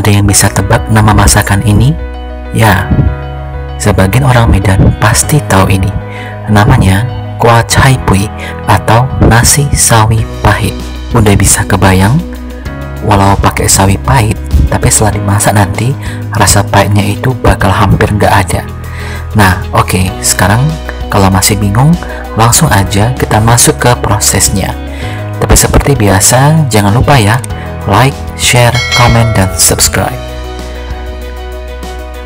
ada yang bisa tebak nama masakan ini? Ya, sebagian orang Medan pasti tahu ini. Namanya kuah cai pui atau nasi sawi pahit. Udah bisa kebayang? Walau pakai sawi pahit, tapi setelah dimasak nanti rasa pahitnya itu bakal hampir nggak ada. Nah, oke, sekarang kalau masih bingung, langsung aja kita masuk ke prosesnya. Tapi seperti biasa, jangan lupa ya, like, share, comment, dan subscribe.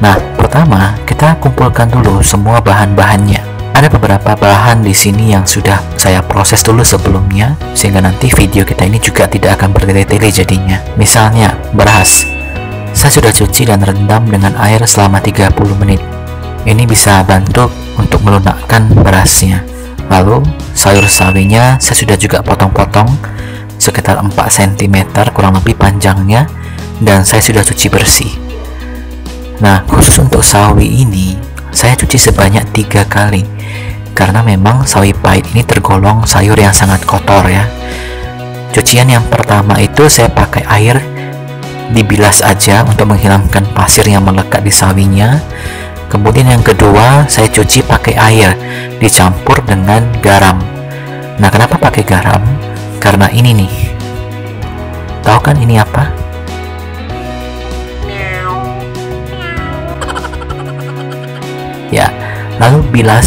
Nah, pertama kita kumpulkan dulu semua bahan-bahannya. Ada beberapa bahan di sini yang sudah saya proses dulu sebelumnya, sehingga nanti video kita ini juga tidak akan bertele-tele jadinya. Misalnya, beras. Saya sudah cuci dan rendam dengan air selama 30 menit. Ini bisa bantu untuk melunakkan berasnya. Lalu, sayur sawinya saya sudah juga potong-potong sekitar 4 cm kurang lebih panjangnya, dan saya sudah cuci bersih. Nah, khusus untuk sawi ini, saya cuci sebanyak 3 kali karena memang sawi pahit ini tergolong sayur yang sangat kotor ya. Cucian yang pertama itu saya pakai air dibilas aja untuk menghilangkan pasir yang melekat di sawinya. Kemudian yang kedua saya cuci pakai air dicampur dengan garam. Nah, kenapa pakai garam? Karena ini nih, tahu kan ini apa? Ya, lalu bilas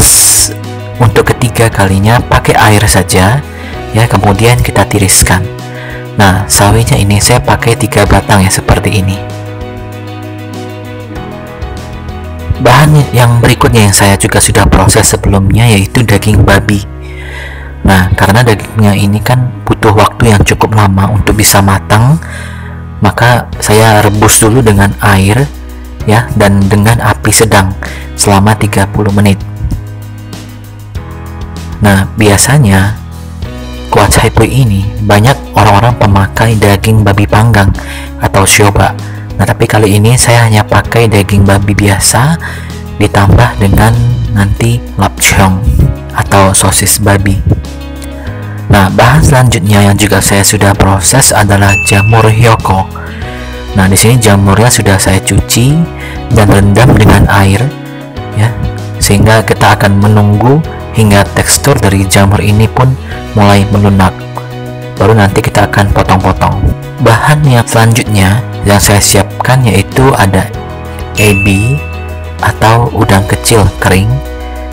untuk ketiga kalinya pakai air saja ya, kemudian kita tiriskan. Nah, sawinya ini saya pakai 3 batang ya, seperti ini. Bahan yang berikutnya yang saya juga sudah proses sebelumnya yaitu daging babi. Nah, karena dagingnya ini kan butuh waktu yang cukup lama untuk bisa matang, maka saya rebus dulu dengan air ya, dan dengan api sedang selama 30 menit. Nah, biasanya kuah cai pui ini banyak orang-orang pemakai daging babi panggang atau shoba. Nah, tapi kali ini saya hanya pakai daging babi biasa ditambah dengan nanti lapcheong atau sosis babi. Nah, bahan selanjutnya yang juga saya sudah proses adalah jamur hyoko. Nah, di sini jamurnya sudah saya cuci dan rendam dengan air ya, sehingga kita akan menunggu hingga tekstur dari jamur ini pun mulai melunak. Baru nanti kita akan potong-potong. Bahan yang selanjutnya yang saya siapkan yaitu ada ebi atau udang kecil kering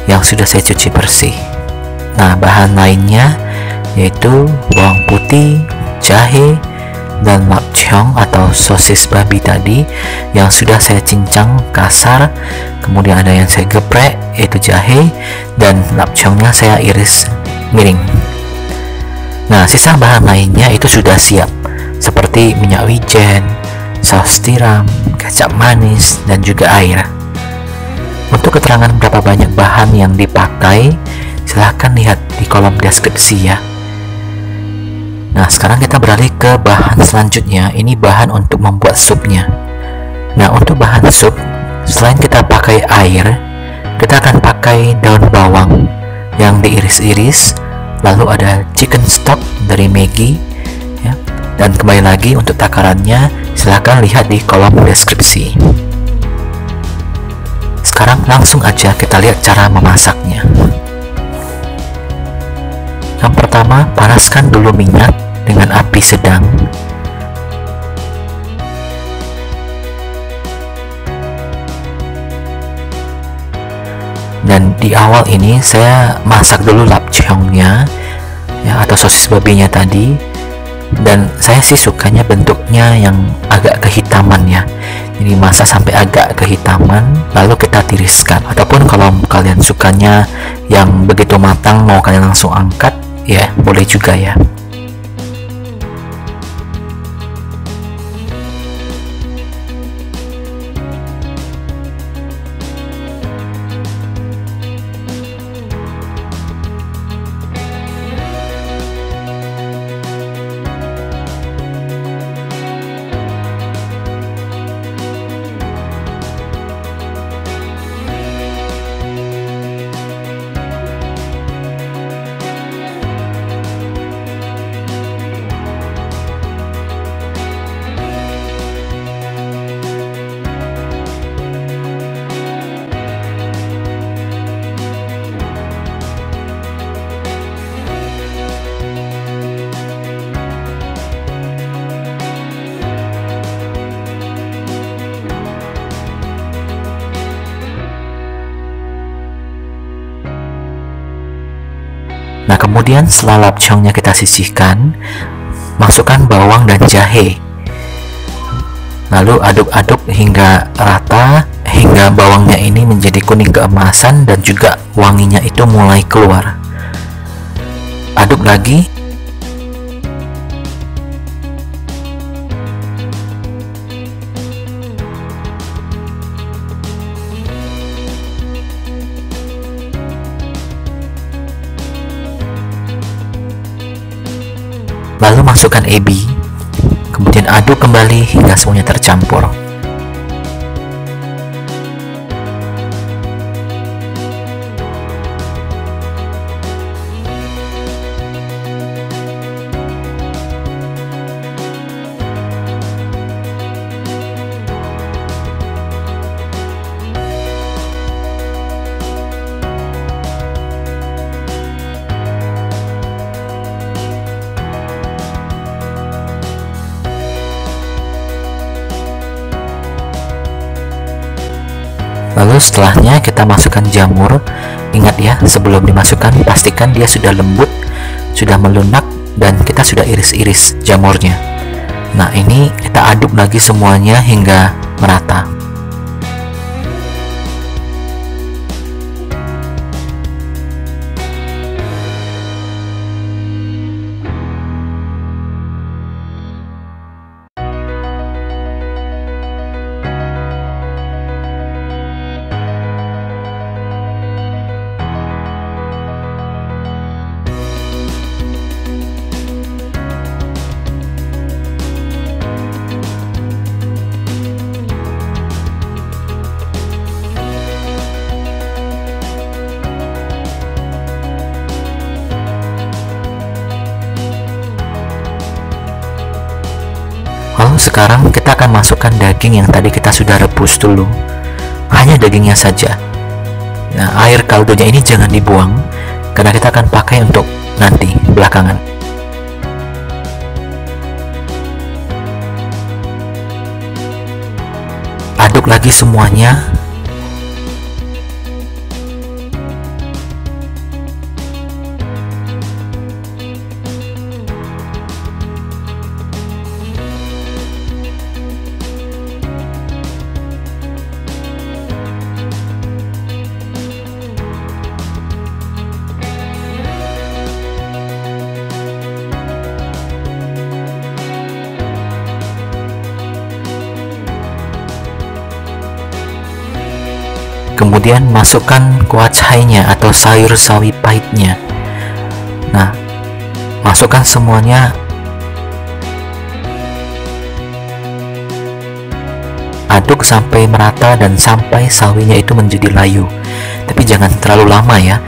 yang sudah saya cuci bersih. Nah, bahan lainnya yaitu bawang putih, jahe, dan lapcheong atau sosis babi tadi yang sudah saya cincang kasar. Kemudian ada yang saya geprek yaitu jahe, dan lapcheongnya saya iris miring. Nah, sisa bahan lainnya itu sudah siap, seperti minyak wijen, saus tiram, kecap manis, dan juga air. Untuk keterangan berapa banyak bahan yang dipakai, silahkan lihat di kolom deskripsi ya. Nah, sekarang kita beralih ke bahan selanjutnya. Ini bahan untuk membuat supnya. Nah, untuk bahan sup, selain kita pakai air, kita akan pakai daun bawang yang diiris-iris, lalu ada chicken stock dari Maggi ya. Dan kembali lagi untuk takarannya silahkan lihat di kolom deskripsi. Sekarang langsung aja kita lihat cara memasaknya. Yang pertama, panaskan dulu minyak dengan api sedang. Dan di awal ini saya masak dulu lapcheongnya ya, atau sosis babinya tadi. Dan saya sih sukanya bentuknya yang agak kehitaman ya, jadi masak sampai agak kehitaman lalu kita tiriskan. Ataupun kalau kalian sukanya yang begitu matang, mau kalian langsung angkat ya, boleh juga ya. Kemudian setelah lapcongnya kita sisihkan, masukkan bawang dan jahe. Lalu aduk-aduk hingga rata, hingga bawangnya ini menjadi kuning keemasan dan juga wanginya itu mulai keluar. Aduk lagi. Lalu masukkan ebi, kemudian aduk kembali hingga semuanya tercampur. Lalu setelahnya kita masukkan jamur. Ingat ya, sebelum dimasukkan pastikan dia sudah lembut, sudah melunak, dan kita sudah iris-iris jamurnya. Nah, ini kita aduk lagi semuanya hingga merata. Lalu sekarang kita akan masukkan daging yang tadi kita sudah rebus dulu, hanya dagingnya saja. Nah, air kaldunya ini jangan dibuang karena kita akan pakai untuk nanti belakangan. Aduk lagi semuanya. Kemudian masukkan kuah cainya atau sayur sawi pahitnya. Nah, masukkan semuanya. Aduk sampai merata dan sampai sawinya itu menjadi layu. Tapi jangan terlalu lama ya.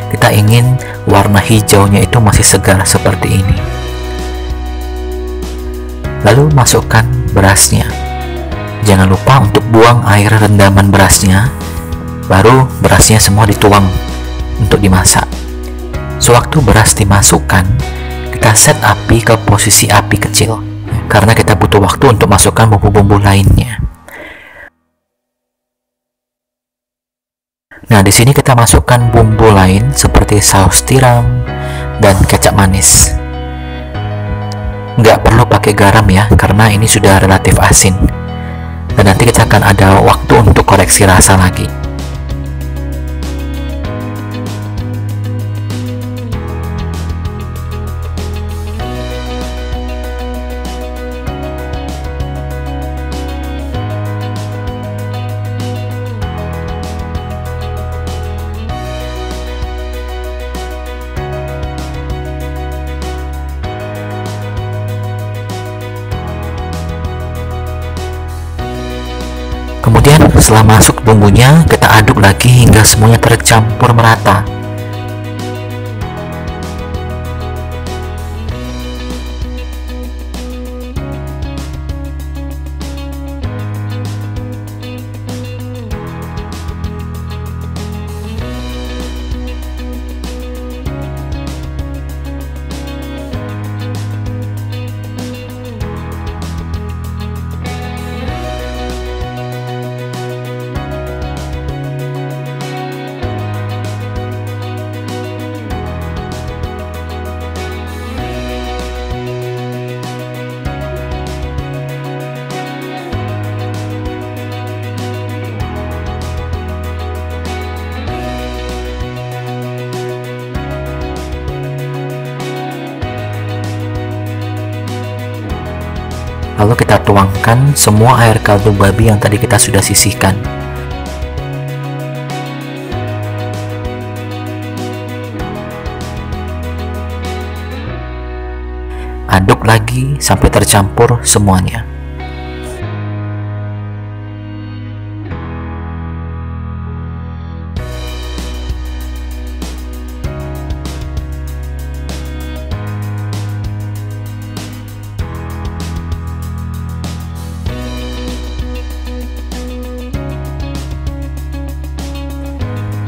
Kita ingin warna hijaunya itu masih segar seperti ini. Lalu masukkan berasnya. Jangan lupa untuk buang air rendaman berasnya, baru berasnya semua dituang untuk dimasak. Sewaktu beras dimasukkan, kita set api ke posisi api kecil karena kita butuh waktu untuk masukkan bumbu-bumbu lainnya. Nah, di sini kita masukkan bumbu lain seperti saus tiram dan kecap manis. Nggak perlu pakai garam ya, karena ini sudah relatif asin. Dan nanti kita akan ada waktu untuk koreksi rasa lagi. Kemudian setelah masuk bumbunya, kita aduk lagi hingga semuanya tercampur merata. Lalu kita tuangkan semua air kaldu babi yang tadi kita sudah sisihkan. Aduk lagi sampai tercampur semuanya.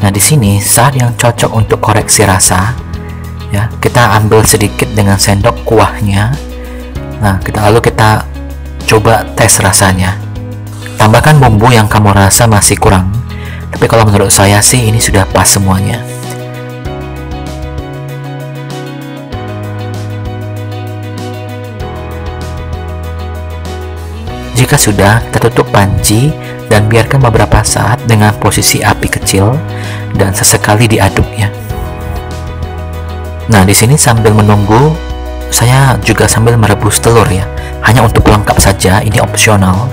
Nah, di sini saat yang cocok untuk koreksi rasa, ya, kita ambil sedikit dengan sendok kuahnya. Nah, lalu kita coba tes rasanya. Tambahkan bumbu yang kamu rasa masih kurang, tapi kalau menurut saya sih ini sudah pas semuanya. Jika sudah, kita tutup panci dan biarkan beberapa saat dengan posisi api kecil dan sesekali diaduk ya. Nah, di sini sambil menunggu, saya juga sambil merebus telur ya. Hanya untuk pelengkap saja, ini opsional.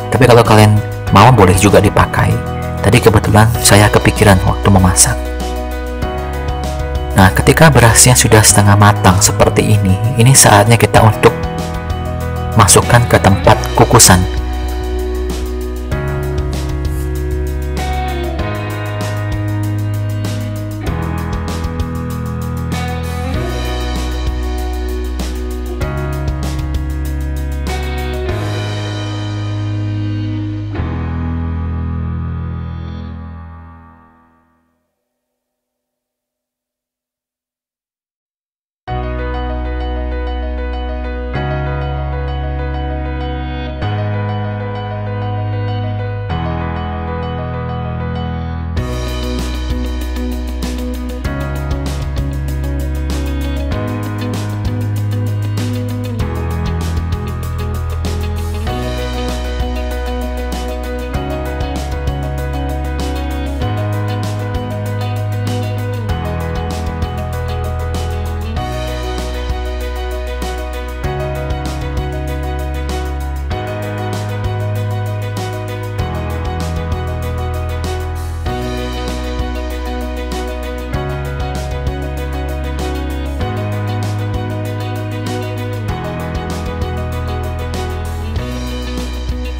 Tapi kalau kalian mau boleh juga dipakai. Tadi kebetulan saya kepikiran waktu memasak. Nah, ketika berasnya sudah setengah matang seperti ini saatnya kita untuk masukkan ke tempat kukusan.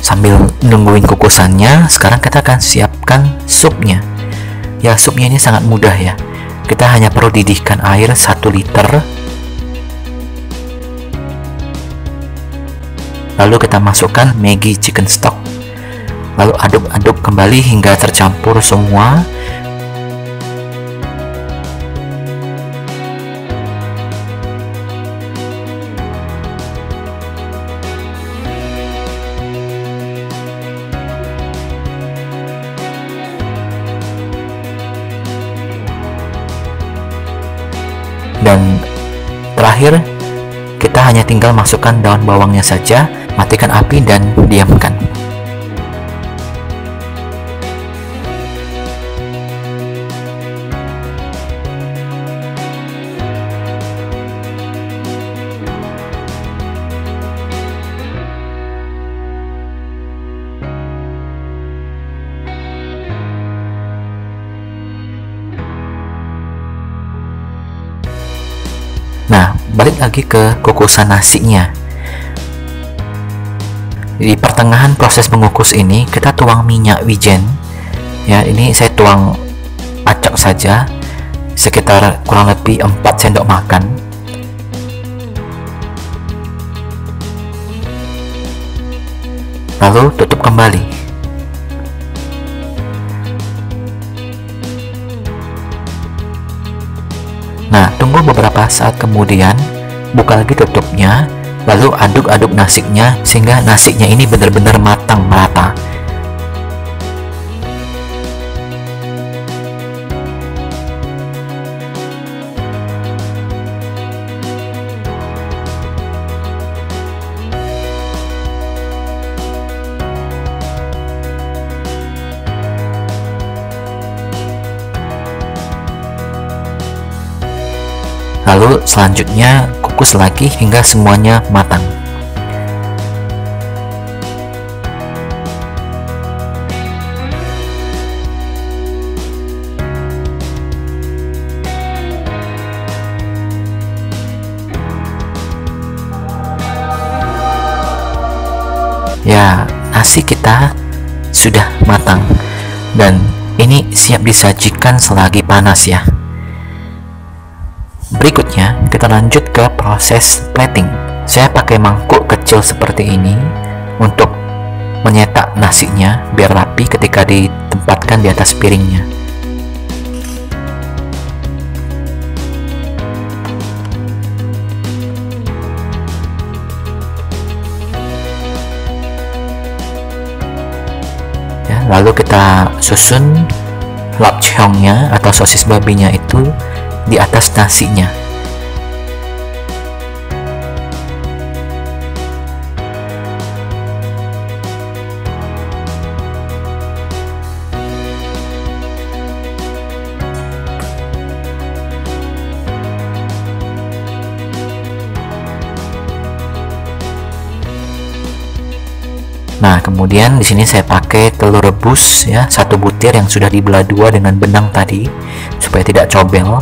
Sambil nungguin kukusannya, sekarang kita akan siapkan supnya. Ya, supnya ini sangat mudah ya. Kita hanya perlu didihkan air 1 liter. Lalu kita masukkan Maggi chicken stock. Lalu aduk-aduk kembali hingga tercampur semua. Terakhir, kita hanya tinggal masukkan daun bawangnya saja, matikan api dan diamkan. Nah, balik lagi ke kukusan nasinya. Di pertengahan proses mengukus ini, kita tuang minyak wijen. Ya, ini saya tuang acak saja, sekitar kurang lebih 4 sendok makan. Lalu tutup kembali. Nah, tunggu beberapa saat kemudian, buka lagi tutupnya, lalu aduk-aduk nasinya sehingga nasinya ini benar-benar matang merata. Lalu selanjutnya kukus lagi hingga semuanya matang. Ya, nasi kita sudah matang dan ini siap disajikan selagi panas ya. Berikutnya kita lanjut ke proses plating. Saya pakai mangkuk kecil seperti ini untuk menyetak nasinya biar rapi ketika ditempatkan di atas piringnya. Ya, lalu kita susun lapcheongnya atau sosis babinya itu di atas nasinya. Nah, kemudian di sini saya pakai telur rebus ya, 1 butir yang sudah dibelah 2 dengan benang tadi supaya tidak cobel.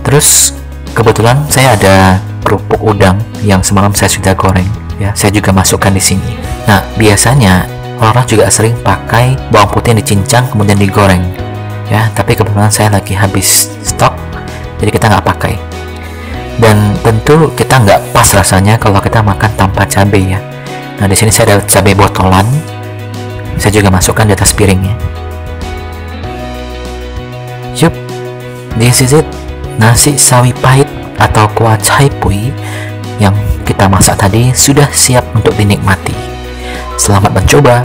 Terus kebetulan saya ada kerupuk udang yang semalam saya sudah goreng ya, saya juga masukkan di sini. Nah, biasanya orang juga sering pakai bawang putih yang dicincang kemudian digoreng ya, tapi kebetulan saya lagi habis stok jadi kita nggak pakai. Dan tentu kita nggak pas rasanya kalau kita makan tanpa cabai ya. Nah, di sini saya ada cabai botolan, saya juga masukkan di atas piringnya. Yup, this is it. Nasi sawi pahit atau kuah chai pui yang kita masak tadi sudah siap untuk dinikmati. Selamat mencoba.